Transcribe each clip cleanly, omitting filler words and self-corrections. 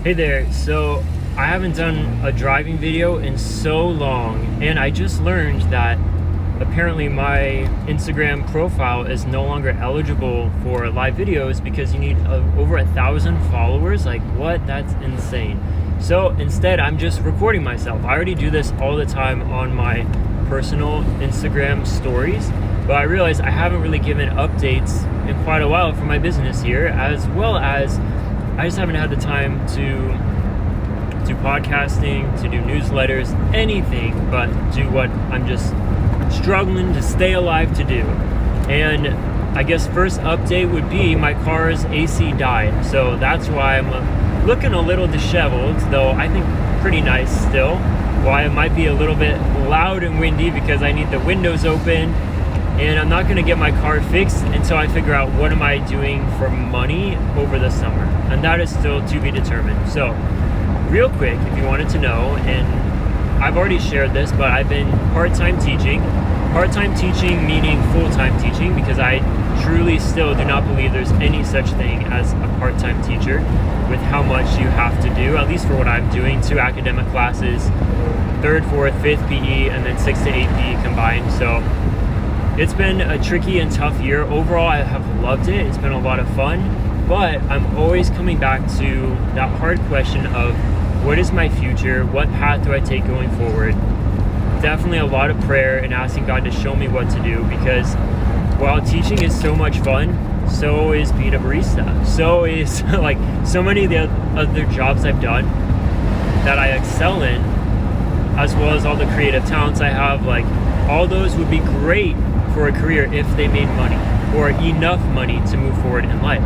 Hey there, so I haven't done a driving video in so long, and I just learned that apparently my Instagram profile is no longer eligible for live videos because you need over 1,000 followers. Like, what? That's insane. So instead, I'm just recording myself. I already do this all the time on my personal Instagram stories, but I realized I haven't really given updates in quite a while for my business here, as well as I just haven't had the time to do podcasting, to do newsletters, anything but do what I'm just struggling to stay alive to do. And I guess first update would be my car's AC died. So that's why I'm looking a little disheveled, though I think pretty nice still. Why it might be a little bit loud and windy because I need the windows open. And I'm not going to get my car fixed until I figure out what am I doing for money over the summer. And that is still to be determined. So real quick, if you wanted to know, and I've already shared this, but I've been part-time teaching. Part-time teaching meaning full-time teaching, because I truly still do not believe there's any such thing as a part-time teacher with how much you have to do, at least for what I'm doing, 2 academic classes, 3rd, 4th, 5th PE, and then 6 to 8 PE combined. So it's been a tricky and tough year. Overall, I have loved it. It's been a lot of fun, but I'm always coming back to that hard question of what is my future? What path do I take going forward? Definitely a lot of prayer and asking God to show me what to do, because while teaching is so much fun, so is being a barista. So is like so many of the other jobs I've done that I excel in, as well as all the creative talents I have. Like, all those would be great for a career if they made money, or enough money to move forward in life.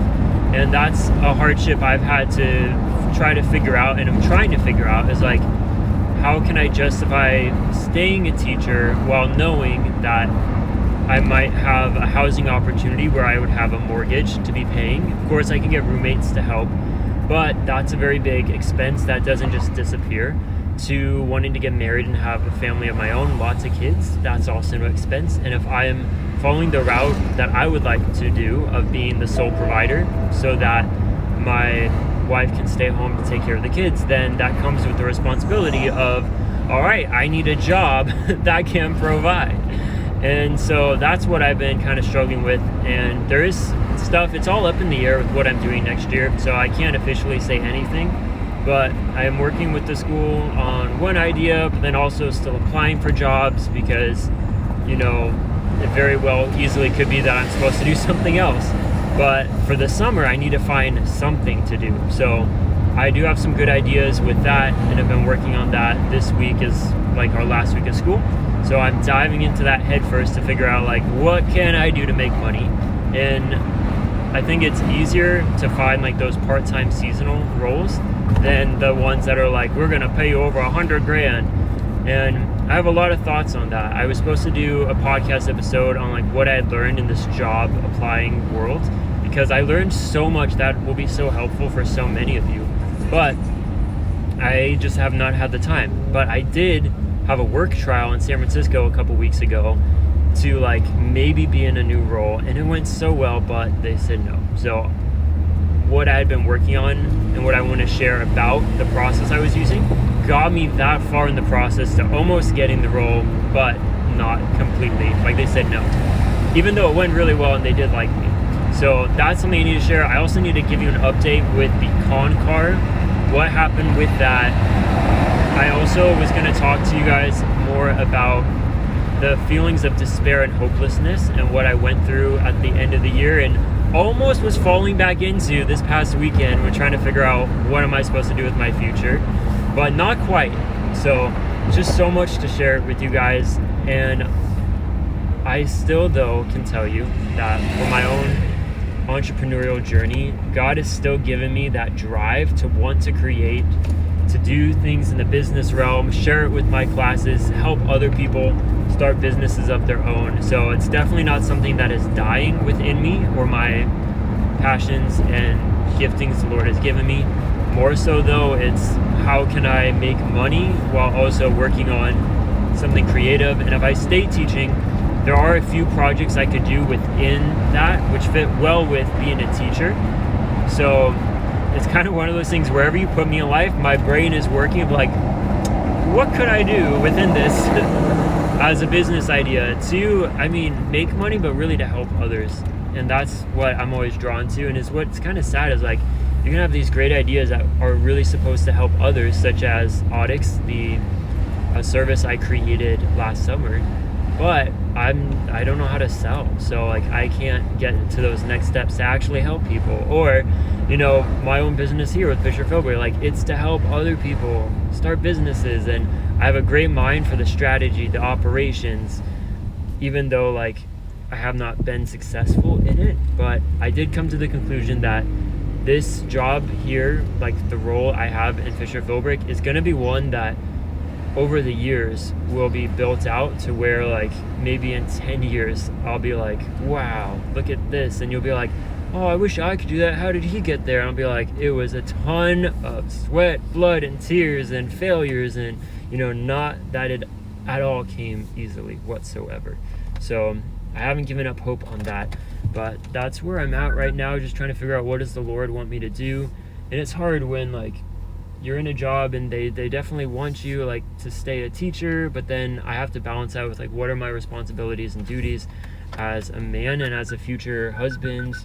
And that's a hardship I've had to try to figure out, and I'm trying to figure out, is like, how can I justify staying a teacher while knowing that I might have a housing opportunity where I would have a mortgage to be paying. Of course, I can get roommates to help, but that's a very big expense that doesn't just disappear. To wanting to get married and have a family of my own, lots of kids, that's also an expense. And if I am following the route that I would like to do of being the sole provider so that my wife can stay home to take care of the kids, then that comes with the responsibility of, all right, I need a job that can provide. And so that's what I've been kind of struggling with. And there is stuff, it's all up in the air with what I'm doing next year, so I can't officially say anything. But I am working with the school on one idea, but then also still applying for jobs, because, you know, it very well easily could be that I'm supposed to do something else. But for the summer, I need to find something to do. So I do have some good ideas with that, and I've been working on that. This week is like our last week of school. So I'm diving into that head first to figure out, like, what can I do to make money? And I think it's easier to find like those part-time seasonal roles than the ones that are like, we're gonna pay you over $100,000. And I have a lot of thoughts on that. I was supposed to do a podcast episode on like what I had learned in this job applying world, because I learned so much that will be so helpful for so many of you, but I just have not had the time. But I did have a work trial in San Francisco a couple weeks ago to like maybe be in a new role, and it went so well, but they said no. So what I had been working on and what I want to share about the process I was using got me that far in the process to almost getting the role, but not completely. Like, they said no, even though it went really well and they did like me. So that's something I need to share. I also need to give you an update with the con car, what happened with that. I also was going to talk to you guys more about the feelings of despair and hopelessness and what I went through at the end of the year, and almost was falling back into this past weekend. We're trying to figure out what am I supposed to do with my future, but not quite. So just so much to share with you guys. And I still, though, can tell you that for my own entrepreneurial journey, God has still given me that drive to want to create, to do things in the business realm, share it with my classes, help other people start businesses of their own. So it's definitely not something that is dying within me, or my passions and giftings the Lord has given me. More so, though, it's how can I make money while also working on something creative. And if I stay teaching, there are a few projects I could do within that which fit well with being a teacher. So it's kind of one of those things, wherever you put me in life, my brain is working of like, what could I do within this as a business idea to, I mean, make money, but really to help others. And that's what I'm always drawn to. And is what's kind of sad is like, you're gonna have these great ideas that are really supposed to help others, such as Audix, a service I created last summer, but I don't know how to sell. So like, I can't get into those next steps to actually help people. Or, you know, my own business here with Fisher Philbrick, like, it's to help other people start businesses. And I have a great mind for the strategy, the operations, even though like I have not been successful in it. But I did come to the conclusion that this job here, like the role I have in Fisher Philbrick, is going to be one that over the years will be built out to where like maybe in 10 years I'll be like, wow, look at this. And you'll be like, oh, I wish I could do that. How did he get there? And I'll be like, it was a ton of sweat, blood, and tears and failures, and, you know, not that it at all came easily whatsoever. So I haven't given up hope on that, but that's where I'm at right now, just trying to figure out what does the Lord want me to do. And it's hard when like you're in a job and they definitely want you like to stay a teacher, but then I have to balance out with like, what are my responsibilities and duties as a man and as a future husband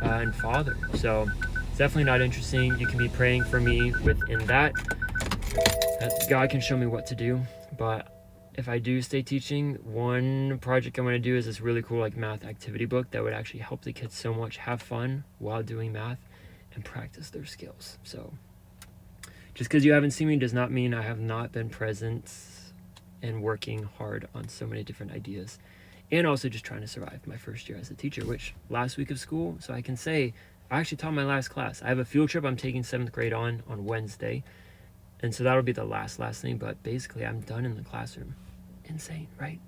and father. So it's definitely not interesting. You can be praying for me within that God can show me what to do. But if I do stay teaching, one project I'm going to do is this really cool like math activity book that would actually help the kids so much have fun while doing math and practice their skills. So just because you haven't seen me does not mean I have not been present and working hard on so many different ideas. And also just trying to survive my first year as a teacher, which last week of school, so I can say I actually taught my last class. I have a field trip I'm taking 7th grade on Wednesday. And so that'll be the last thing, but basically I'm done in the classroom. Insane, right?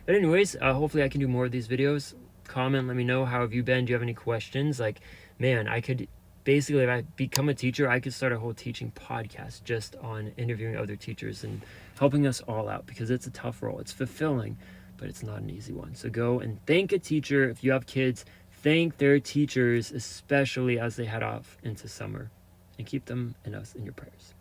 But anyways, hopefully I can do more of these videos. Comment, let me know, how have you been? Do you have any questions? Like, man, I could basically, if I become a teacher, I could start a whole teaching podcast just on interviewing other teachers and helping us all out, because it's a tough role. It's fulfilling, but it's not an easy one. So go and thank a teacher. If you have kids, thank their teachers, especially as they head off into summer, and keep them and us in your prayers.